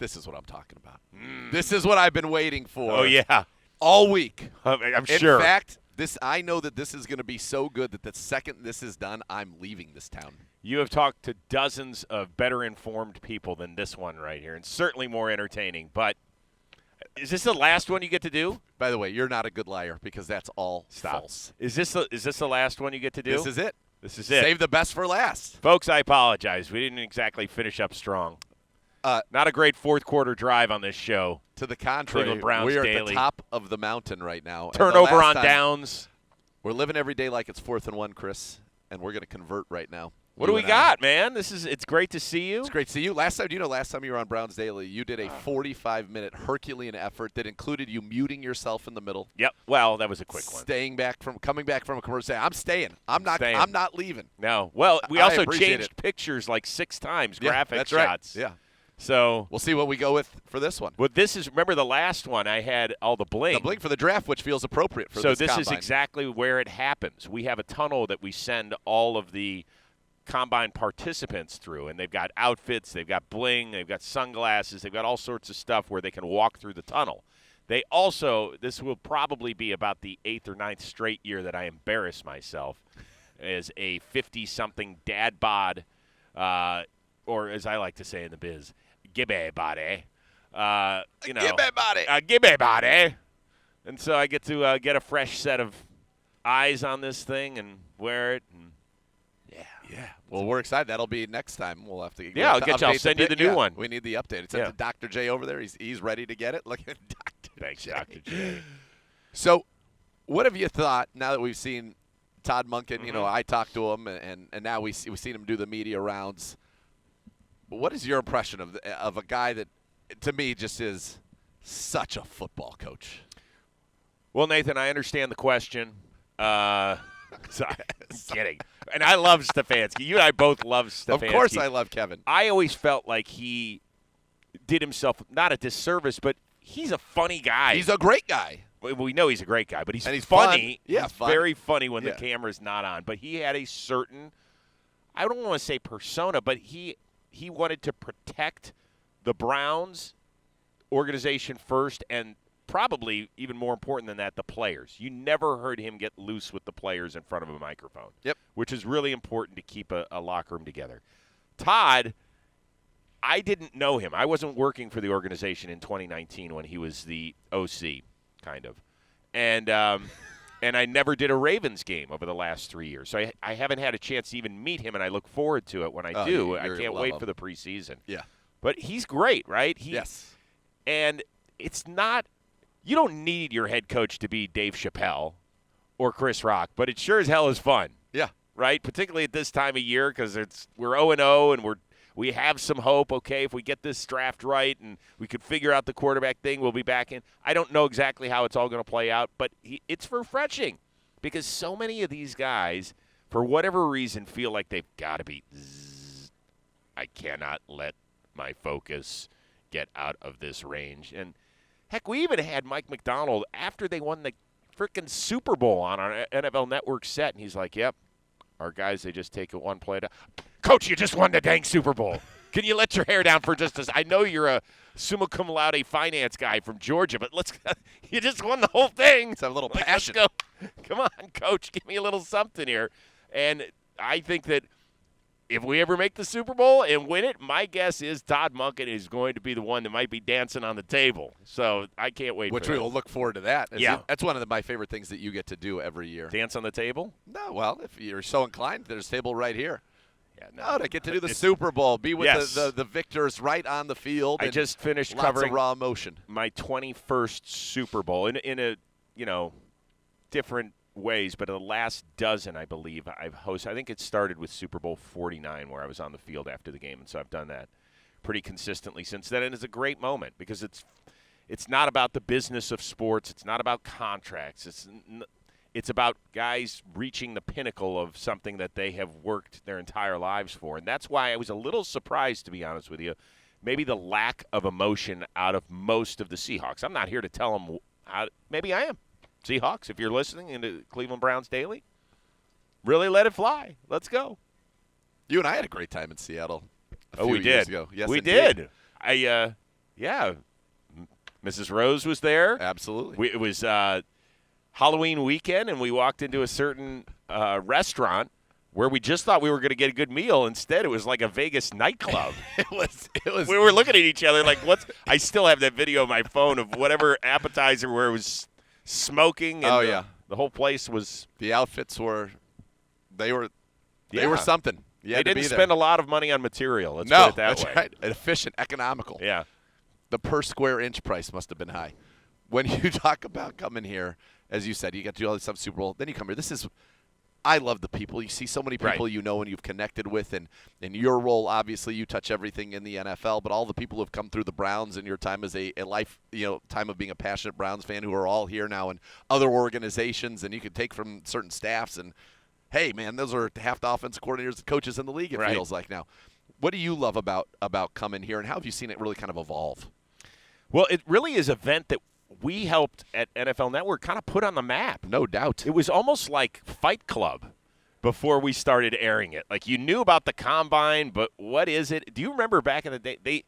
This is what I'm talking about. This is what I've been waiting for. Oh, yeah. All week. I'm sure. In fact, I know that this is going to be so good that the second this is done, I'm leaving this town. You have talked to dozens of better informed people than this one right here, and certainly more entertaining. But is this the last one you get to do? By the way, you're not a good liar because that's all false. Is this the last one you get to do? This is it. This is it. Save the best for last. Folks, I apologize. We didn't exactly finish up strong. Not a great fourth quarter drive on this show. To the contrary, Cleveland Browns we are Daily. at the top of the mountain right now. Turnover on downs. We're living every day like it's 4th and 1, Chris, and we're going to convert right now. What do we got, man? It's great to see you. It's great to see you. Last time you were on Browns Daily, you did a 45-minute Herculean effort that included you muting yourself in the middle. Yep. Well, that was a quick one. Coming back from a commercial, saying, "I'm staying. I'm not leaving." No. Well, we also changed pictures like 6 times, graphic that's shots. Right. Yeah. So we'll see what we go with for this one. Well, remember the last one I had all the bling. The bling for the draft, which feels appropriate for this combine. So this is exactly where it happens. We have a tunnel that we send all of the combine participants through, and they've got outfits, they've got bling, they've got sunglasses, they've got all sorts of stuff where they can walk through the tunnel. This will probably be about the 8th or 9th straight year that I embarrass myself as a 50-something dad bod, or as I like to say in the biz, gibbe body. Gibbe body. Gibbe body. And so I get to get a fresh set of eyes on this thing and wear it. And yeah. Well, we're excited. That'll be next time. We'll have to. I'll send you the new one. We need the update. It's at Dr. J over there. He's ready to get it. Look at Dr. Thanks, Dr. J. So, what have you thought now that we've seen Todd Monkin? Mm-hmm. I talked to him, and now we've seen him do the media rounds. What is your impression of a guy that, to me, just is such a football coach? Well, Nathan, I understand the question. Sorry, I'm kidding. And I love Stefanski. You and I both love Stefanski. Of course I love Kevin. I always felt like he did himself not a disservice, but he's a funny guy. He's a great guy. We know he's a great guy, but he's Fun. funny. Yeah, he's very funny when the camera's not on. But he had a certain, I don't want to say persona, but he wanted to protect the Browns organization first, and probably even more important than that, the players. You never heard him get loose with the players in front of a microphone. Yep. Which is really important to keep a locker room together. Todd, I didn't know him. I wasn't working for the organization in 2019 when he was the OC, kind of. And and I never did a Ravens game over the last 3 years. So I haven't had a chance to even meet him, and I look forward to it when I do. I can't wait for the preseason. Yeah. But he's great, right? Yes. And it's not – you don't need your head coach to be Dave Chappelle or Chris Rock, but it sure as hell is fun. Yeah. Right? Particularly at this time of year because we're 0-0 and we have some hope. Okay, if we get this draft right and we could figure out the quarterback thing, we'll be back in. I don't know exactly how it's all going to play out, but it's refreshing because so many of these guys, for whatever reason, feel like they've got to be I cannot let my focus get out of this range. And, heck, we even had Mike McDonald after they won the freaking Super Bowl on our NFL Network set, and he's like, yep, our guys, they just take it one play at a Coach, you just won the dang Super Bowl. Can you let your hair down for just a – I know you're a summa cum laude finance guy from Georgia, but you just won the whole thing. Let's have a little passion. Let's go. Come on, Coach, give me a little something here. And I think that if we ever make the Super Bowl and win it, my guess is Todd Monkin is going to be the one that might be dancing on the table. So I can't wait Which for that. we will look forward to that. Yeah. That's one of my favorite things that you get to do every year. Dance on the table? No, well, if you're so inclined, there's a table right here. Yeah, no, to get to do the Super Bowl, be with the victors right on the field. I just finished lots covering of raw emotion. My 21st Super Bowl in a different ways, but in the last dozen, I believe, I've hosted. I think it started with Super Bowl 49 where I was on the field after the game, and so I've done that pretty consistently since then, and it's a great moment because it's not about the business of sports. It's not about contracts. It's about guys reaching the pinnacle of something that they have worked their entire lives for. And that's why I was a little surprised, to be honest with you, maybe the lack of emotion out of most of the Seahawks. I'm not here to tell them how – maybe I am. Seahawks, if you're listening into Cleveland Browns Daily, really let it fly. Let's go. You and I had a great time in Seattle a few we years did. ago. Yes, we indeed. did. Yeah. Mrs. Rose was there. Absolutely. It was Halloween weekend, and we walked into a certain restaurant where we just thought we were going to get a good meal. Instead, it was like a Vegas nightclub. It was. We were looking at each other like, "What's?" I still have that video on my phone of whatever appetizer where it was smoking. And the whole place was. The outfits were something. They didn't spend a lot of money on material. Let's put it that that's way. right. Efficient, economical. Yeah. The per square inch price must have been high. When you talk about coming here, as you said, you got to do all this stuff Super Bowl. Then you come here. I love the people. You see so many people you know and you've connected with, and in your role, obviously, you touch everything in the NFL. But all the people who have come through the Browns in your time as a life, time of being a passionate Browns fan, who are all here now in other organizations, and you could take from certain staffs. And hey, man, those are half the offensive coordinators and coaches in the league. It feels like now. What do you love about coming here, and how have you seen it really kind of evolve? Well, it really is an event that we helped at NFL Network kind of put on the map. No doubt. It was almost like Fight Club before we started airing it. Like, you knew about the Combine, but what is it? Do you remember back in the day,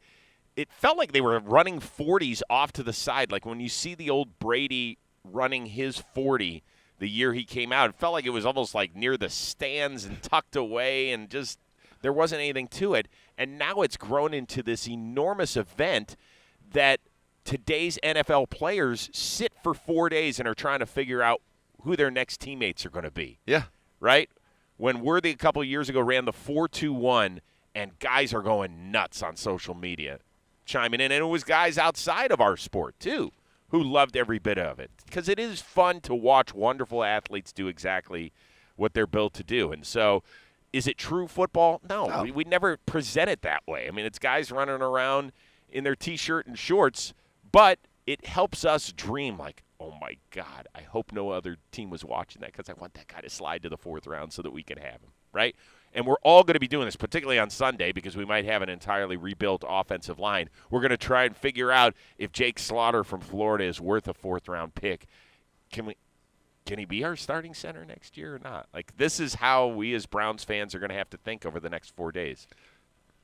it felt like they were running 40s off to the side. Like when you see the old Brady running his 40 the year he came out, it felt like it was almost like near the stands and tucked away, and just there wasn't anything to it. And now it's grown into this enormous event that today's NFL players sit for 4 days and are trying to figure out who their next teammates are going to be. Yeah. Right? When Worthy a couple of years ago ran the 4-2-1, and guys are going nuts on social media, chiming in. And it was guys outside of our sport, too, who loved every bit of it. Because it is fun to watch wonderful athletes do exactly what they're built to do. And so, is it true football? No. We never present it that way. I mean, it's guys running around in their T-shirt and shorts, but it helps us dream like, oh, my God, I hope no other team was watching that, because I want that guy to slide to the fourth round so that we can have him, right? And we're all going to be doing this, particularly on Sunday, because we might have an entirely rebuilt offensive line. We're going to try and figure out if Jake Slaughter from Florida is worth a fourth-round pick. Can he be our starting center next year or not? Like, this is how we as Browns fans are going to have to think over the next 4 days.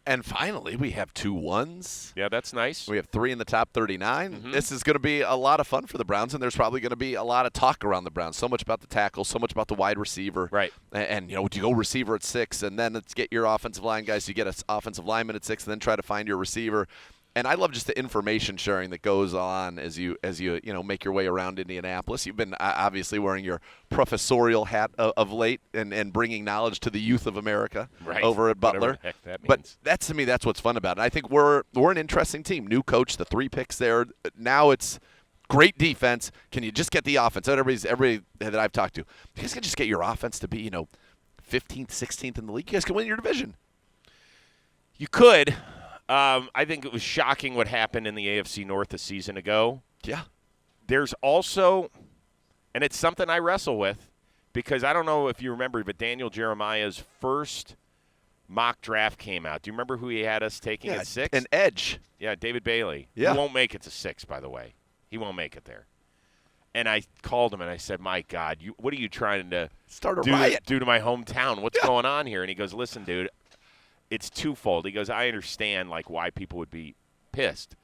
And finally, we have 2 1s. Yeah, that's nice. We have 3 in the top 39. Mm-hmm. This is going to be a lot of fun for the Browns, and there's probably going to be a lot of talk around the Browns. So much about the tackle, so much about the wide receiver. Right. And do you go receiver at 6, and then let's get your offensive line guys. You get an offensive lineman at 6, and then try to find your receiver. And I love just the information sharing that goes on as you make your way around Indianapolis. You've been obviously wearing your professorial hat of late and bringing knowledge to the youth of America over at Butler. Whatever the heck that means. But to me, that's what's fun about it. I think we're an interesting team. New coach, the 3 picks there. Now it's great defense. Can you just get the offense? Everybody that I've talked to, you guys can just get your offense to be 15th, 16th in the league. You guys can win your division. You could. I think it was shocking what happened in the AFC North a season ago. Yeah. There's also, and it's something I wrestle with, because I don't know if you remember, but Daniel Jeremiah's first mock draft came out. Do you remember who he had us taking at 6? An edge. Yeah, David Bailey. Yeah. He won't make it to 6, by the way. He won't make it there. And I called him and I said, my God, what are you trying to start a riot? Do to my hometown? What's going on here? And he goes, listen, dude. It's twofold. He goes, I understand why people would be pissed,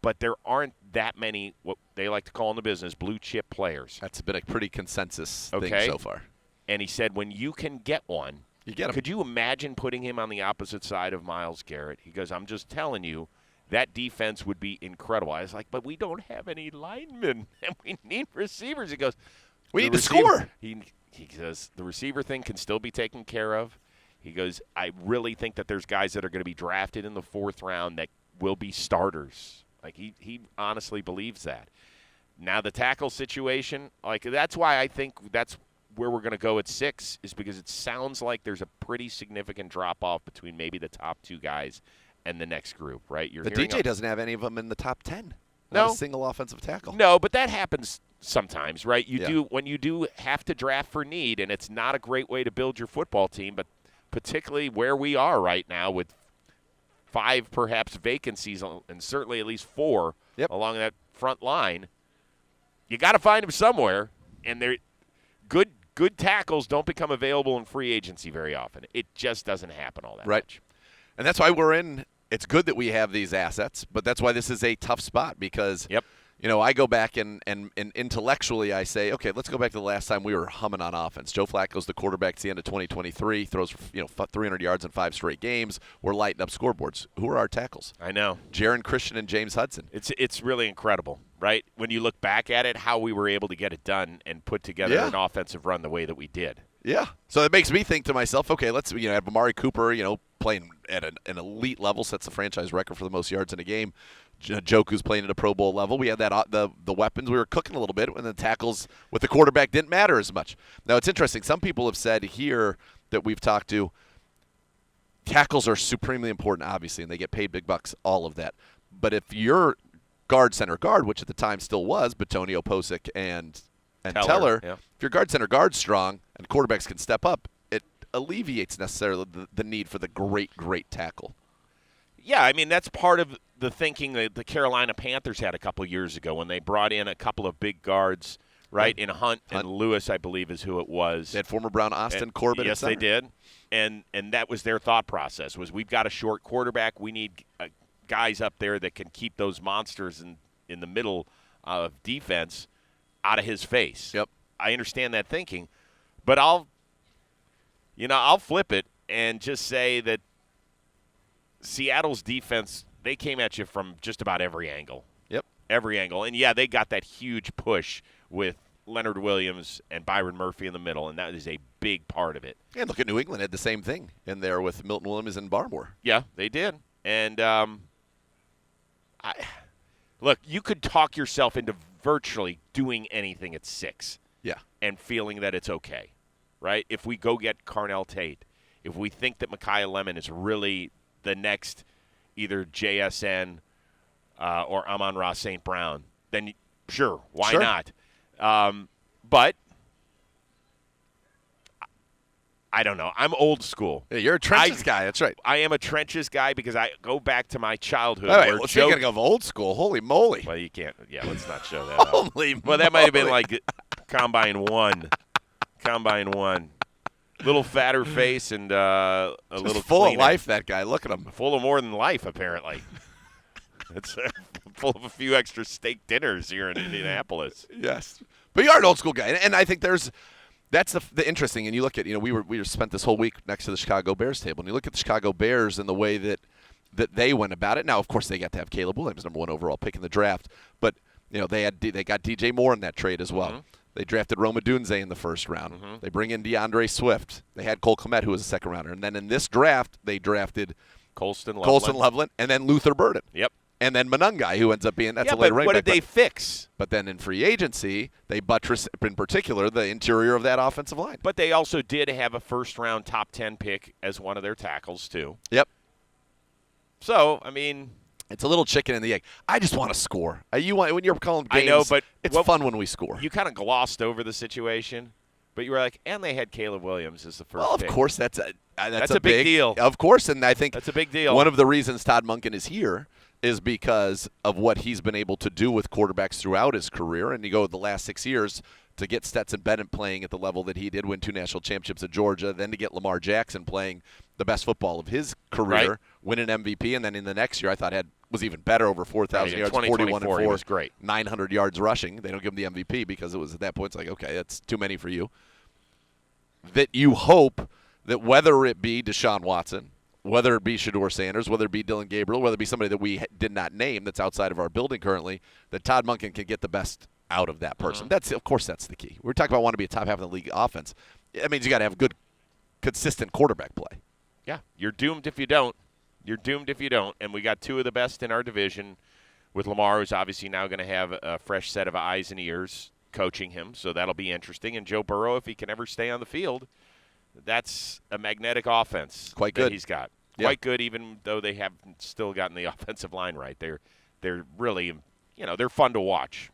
but there aren't that many, what they like to call in the business, blue chip players. That's been a pretty consensus thing so far. And he said, when you can get one, you get him. Could you imagine putting him on the opposite side of Myles Garrett? He goes, I'm just telling you, that defense would be incredible. I was like, but we don't have any linemen, and we need receivers. He goes, we need to score. He says, the receiver thing can still be taken care of. He goes, I really think that there's guys that are going to be drafted in the 4th round that will be starters. Like, he honestly believes that. Now the tackle situation, that's why I think that's where we're going to go at 6, is because it sounds like there's a pretty significant drop-off between maybe the top 2 guys and the next group, right? The DJ doesn't have any of them in the top 10. No. Not a single offensive tackle. No, but that happens sometimes, right? When you do have to draft for need, and it's not a great way to build your football team, but particularly where we are right now with 5 perhaps vacancies, and certainly at least 4 along that front line, you got to find them somewhere, and they're good tackles don't become available in free agency very often. It just doesn't happen all that much. And that's why we're in it's good that we have these assets, but that's why this is a tough spot because Yep. I go back and intellectually I say, okay, let's go back to the last time we were humming on offense. Joe Flacco's the quarterback to the end of 2023, throws 300 yards in 5 straight games. We're lighting up scoreboards. Who are our tackles? I know. Jaron Christian and James Hudson. It's really incredible, right? When you look back at it, how we were able to get it done and put together an offensive run the way that we did. Yeah. So it makes me think to myself, okay, let's have Amari Cooper, playing at an elite level, sets the franchise record for the most yards in a game. Joku's playing at a Pro Bowl level. We had that the weapons. We were cooking a little bit when the tackles with the quarterback didn't matter as much. Now, it's interesting. Some people have said here that we've talked to, tackles are supremely important, obviously, and they get paid big bucks, all of that. But if you're guard, center, guard, which at the time still was Bitonio, Posick, and Teller, yeah. if your guard, center, guard's strong and quarterbacks can step up, it alleviates necessarily the need for the great, great tackle. Yeah, I mean, that's part of the thinking that the Carolina Panthers had a couple years ago when they brought in a couple of big guards, right? In Hunt and Lewis, I believe, is who it was. They had former Brown Austin Corbett. Yes, they did. And that was their thought process, was we've got a short quarterback. We need guys up there that can keep those monsters in the middle of defense out of his face. Yep. I understand that thinking. But I'll flip it and just say that Seattle's defense, they came at you from just about every angle. Yep. Every angle. And, yeah, they got that huge push with Leonard Williams and Byron Murphy in the middle, and that is a big part of it. And look at New England had the same thing in there with Milton Williams and Barmore. Yeah, they did. And, look, you could talk yourself into virtually doing anything at 6. Yeah. And feeling that it's okay, right? If we go get Carnell Tate, if we think that Micaiah Lemon is really the next either JSN or Amon-Ra St. Brown, then sure, why not? But I don't know. I'm old school. Yeah, you're a trenches guy. That's right. I am a trenches guy because I go back to my childhood. All right, well, speaking of old school, holy moly. Well, you can't. Yeah, let's not show that. Holy moly. Well, that might have been like Combine 1. Combine 1. Little fatter face and a just little full cleaner. of life, that guy. Look at him. Full of more than life, apparently. It's full of a few extra steak dinners here in Indianapolis. Yes. But you are an old school guy. And I think that's the interesting. And you look at, we spent this whole week next to the Chicago Bears table. And you look at the Chicago Bears and the way that they went about it. Now, of course, they got to have Caleb Williams, number 1 overall pick in the draft. But, they got DJ Moore in that trade as well. Mm-hmm. They drafted Roma Dunze in the first round. Mm-hmm. They bring in DeAndre Swift. They had Cole Kmet, who was a second rounder. And then in this draft, they drafted Colston Loveland, and then Luther Burden. Yep. And then Monungai, who ends up being a later but running what back. did they fix? But then in free agency, they buttress, in particular, the interior of that offensive line. But they also did have a first-round top 10 pick as one of their tackles, too. Yep. So, I mean, it's a little chicken and the egg. I just want to score. When you're calling games, I know, but it's fun when we score. You kind of glossed over the situation, but you were like, and they had Caleb Williams as the first pick. Well, of course, that's a big deal. Of course, and I think that's a big deal. One of the reasons Todd Monkin is here is because of what he's been able to do with quarterbacks throughout his career. And you go the last 6 years to get Stetson Bennett playing at the level that he did, win 2 national championships at Georgia, then to get Lamar Jackson playing the best football of his career, win an MVP, and then in the next year I thought was even better, over 4,000 yards, 41-4, he was great. 900 yards rushing. They don't give him the MVP because it was at that point it's like, okay, that's too many for you. That you hope that whether it be Deshaun Watson, whether it be Shedeur Sanders, whether it be Dylan Gabriel, whether it be somebody that we did not name that's outside of our building currently, that Todd Monkin can get the best out of that person. Mm-hmm. Of course, that's the key. We're talking about wanting to be a top half of the league offense. That means you got to have good, consistent quarterback play. Yeah, you're doomed if you don't. You're doomed if you don't. And we got 2 of the best in our division with Lamar, who's obviously now going to have a fresh set of eyes and ears coaching him, so that'll be interesting. And Joe Burrow, if he can ever stay on the field, that's a magnetic offense. Quite good. That he's got. Quite good, even though they haven't still gotten the offensive line right. They're really, they're fun to watch.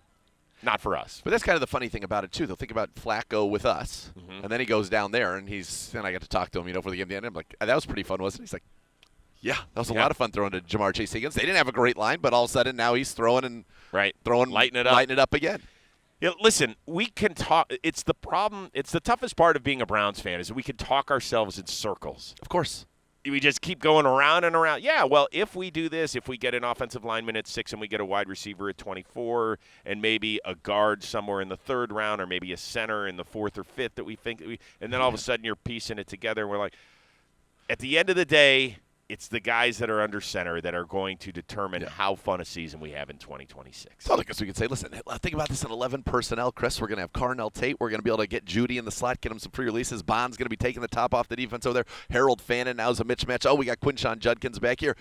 Not for us. But that's kind of the funny thing about it, too. They'll think about Flacco with us, and then he goes down there, and I got to talk to him, for the game at the end. I'm like, that was pretty fun, wasn't it? He's like, yeah, that was a lot of fun throwing to Jamar Chase Higgins. They didn't have a great line, but all of a sudden now he's throwing and lighting it up again. Yeah, listen, we can talk. It's the problem. It's the toughest part of being a Browns fan is we can talk ourselves in circles. Of course. we just keep going around and around. Yeah, well, if we do this, if we get an offensive lineman at 6 and we get a wide receiver at 24 and maybe a guard somewhere in the 3rd round or maybe a center in the 4th or 5th that we think and then all of a sudden you're piecing it together and we're like, at the end of the day, it's the guys that are under center that are going to determine how fun a season we have in 2026. So I guess we could say, listen, think about this in 11 personnel, Chris. We're going to have Carnell Tate. We're going to be able to get Judy in the slot, get him some free releases. Bond's going to be taking the top off the defense over there. Harold Fannin now is a mismatch. Oh, we got Quinshon Judkins back here.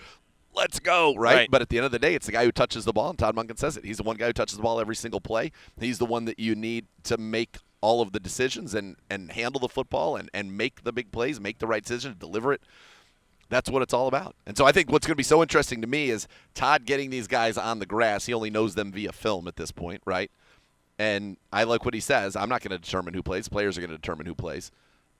Let's go, right? But at the end of the day, it's the guy who touches the ball, and Todd Monkin says it. He's the one guy who touches the ball every single play. He's the one that you need to make all of the decisions and handle the football and make the big plays, make the right decision, deliver it. That's what it's all about. And so I think what's going to be so interesting to me is Todd getting these guys on the grass. He only knows them via film at this point, right? And I like what he says. I'm not going to determine who plays. Players are going to determine who plays.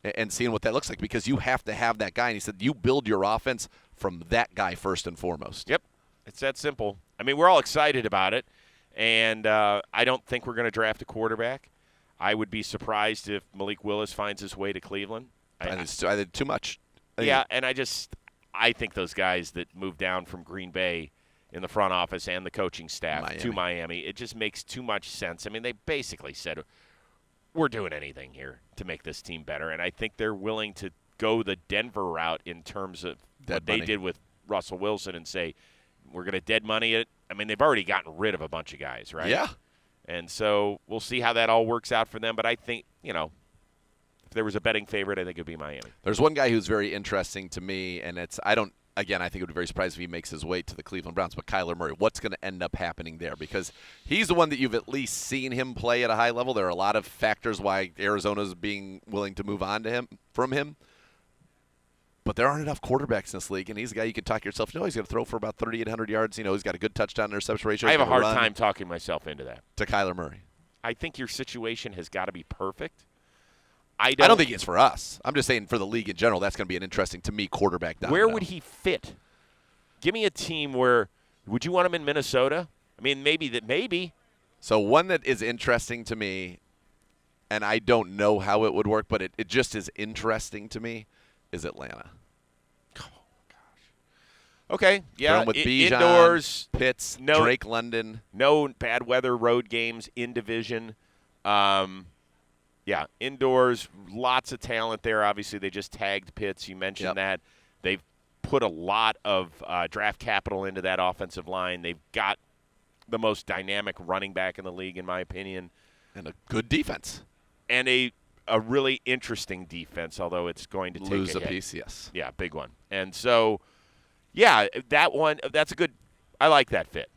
And seeing what that looks like, because you have to have that guy. And he said you build your offense from that guy first and foremost. Yep. It's that simple. I mean, we're all excited about it. And I don't think we're going to draft a quarterback. I would be surprised if Malik Willis finds his way to Cleveland. I think too much. Yeah, and I think those guys that moved down from Green Bay in the front office and the coaching staff to Miami, it just makes too much sense. I mean, they basically said, we're doing anything here to make this team better. And I think they're willing to go the Denver route in terms of what they did with Russell Wilson and say, we're going to dead money it. I mean, they've already gotten rid of a bunch of guys, right? Yeah. And so we'll see how that all works out for them. But I think, if there was a betting favorite, I think it would be Miami. There's one guy who's very interesting to me, and I think it would be very surprised if he makes his way to the Cleveland Browns, but Kyler Murray. What's going to end up happening there? Because he's the one that you've at least seen him play at a high level. There are a lot of factors why Arizona's being willing to move on from him. But there aren't enough quarterbacks in this league, and he's a guy you can talk yourself. He's going to throw for about 3,800 yards. He's got a good touchdown interception ratio. I have a hard time talking myself into that. To Kyler Murray. I think your situation has got to be perfect. I don't think it's for us. I'm just saying for the league in general, that's going to be an interesting, to me, quarterback down. Where would he fit? Give me a team where – would you want him in Minnesota? I mean, maybe. So one that is interesting to me, and I don't know how it would work, but it just is interesting to me, is Atlanta. Oh, gosh. Okay, yeah. With Bijan, indoors. Pitts, Drake London. No bad weather road games in division. Yeah, indoors, lots of talent there. Obviously, they just tagged Pitts. You mentioned that. They've put a lot of draft capital into that offensive line. They've got the most dynamic running back in the league, in my opinion. And a good defense. And a really interesting defense, although it's going to lose take a piece, yes. Yeah, big one. And so, yeah, that one, that's a good – I like that fit.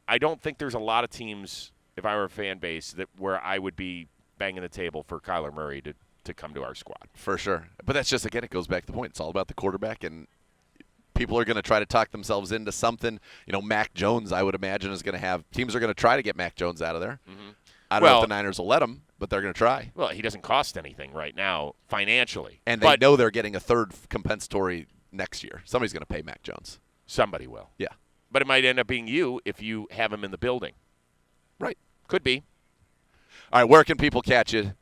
I don't think there's a lot of teams, if I were a fan base, where I would be – banging the table for Kyler Murray to come to our squad. For sure. But that's just, again, it goes back to the point. It's all about the quarterback, and people are going to try to talk themselves into something. Mac Jones, I would imagine, is going to have – teams are going to try to get Mac Jones out of there. Mm-hmm. I don't know if the Niners will let him, but they're going to try. Well, he doesn't cost anything right now financially. And they know they're getting a third compensatory next year. Somebody's going to pay Mac Jones. Somebody will. Yeah. But it might end up being you if you have him in the building. Right. Could be. All right, where can people catch you?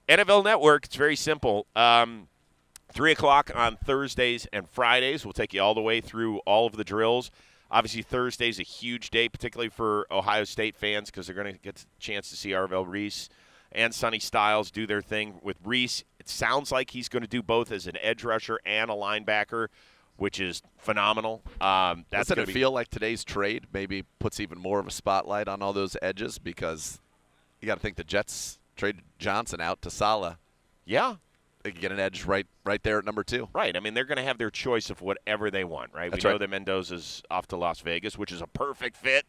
NFL Network, it's very simple. 3 o'clock on Thursdays and Fridays. We'll take you all the way through all of the drills. Obviously, Thursday's a huge day, particularly for Ohio State fans, because they're going to get a chance to see Arvell Reese and Sonny Styles do their thing. With Reese, it sounds like he's going to do both as an edge rusher and a linebacker, which is phenomenal. Doesn't it feel like today's trade maybe puts even more of a spotlight on all those edges, because you got to think the Jets traded Johnson out to Saleh. Yeah. They can get an edge right there at number 2. Right. I mean, they're going to have their choice of whatever they want, right? That's we know that Mendoza's off to Las Vegas, which is a perfect fit.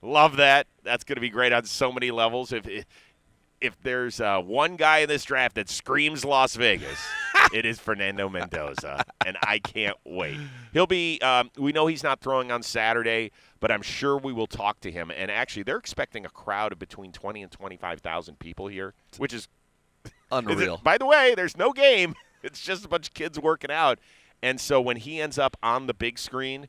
Love that. That's going to be great on so many levels. If there's one guy in this draft that screams Las Vegas, it is Fernando Mendoza, and I can't wait. He'll be we know he's not throwing on Saturday, but I'm sure we will talk to him. And actually, they're expecting a crowd of between 20 and 25,000 people here, which is unreal. By the way, there's no game. It's just a bunch of kids working out. And so when he ends up on the big screen,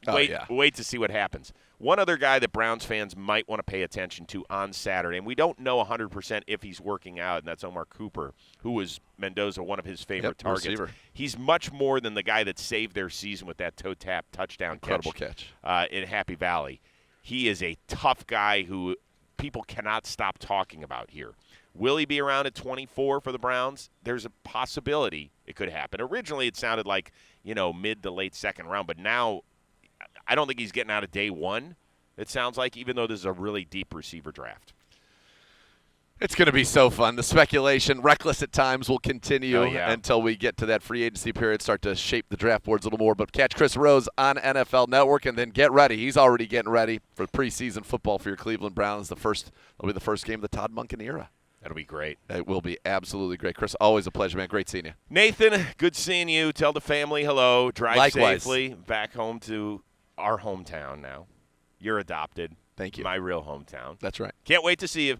Wait to see what happens. One other guy that Browns fans might want to pay attention to on Saturday, and we don't know 100% if he's working out, and that's Omar Cooper, who was Mendoza, one of his favorite targets. Receiver. He's much more than the guy that saved their season with that toe tap touchdown Incredible catch in Happy Valley. He is a tough guy who people cannot stop talking about here. Will he be around at 24 for the Browns? There's a possibility it could happen. Originally, it sounded like, mid to late second round, but now I don't think he's getting out of day one, it sounds like, even though this is a really deep receiver draft. It's going to be so fun. The speculation, reckless at times, will continue until we get to that free agency period, start to shape the draft boards a little more. But catch Chris Rose on NFL Network, and then get ready. He's already getting ready for preseason football for your Cleveland Browns. It'll be the first game of the Todd Monkin era. That'll be great. It will be absolutely great. Chris, always a pleasure, man. Great seeing you. Nathan, good seeing you. Tell the family hello. Drive Likewise. safely back home to our hometown now. You're adopted. Thank you. My real hometown. That's right. Can't wait to see you.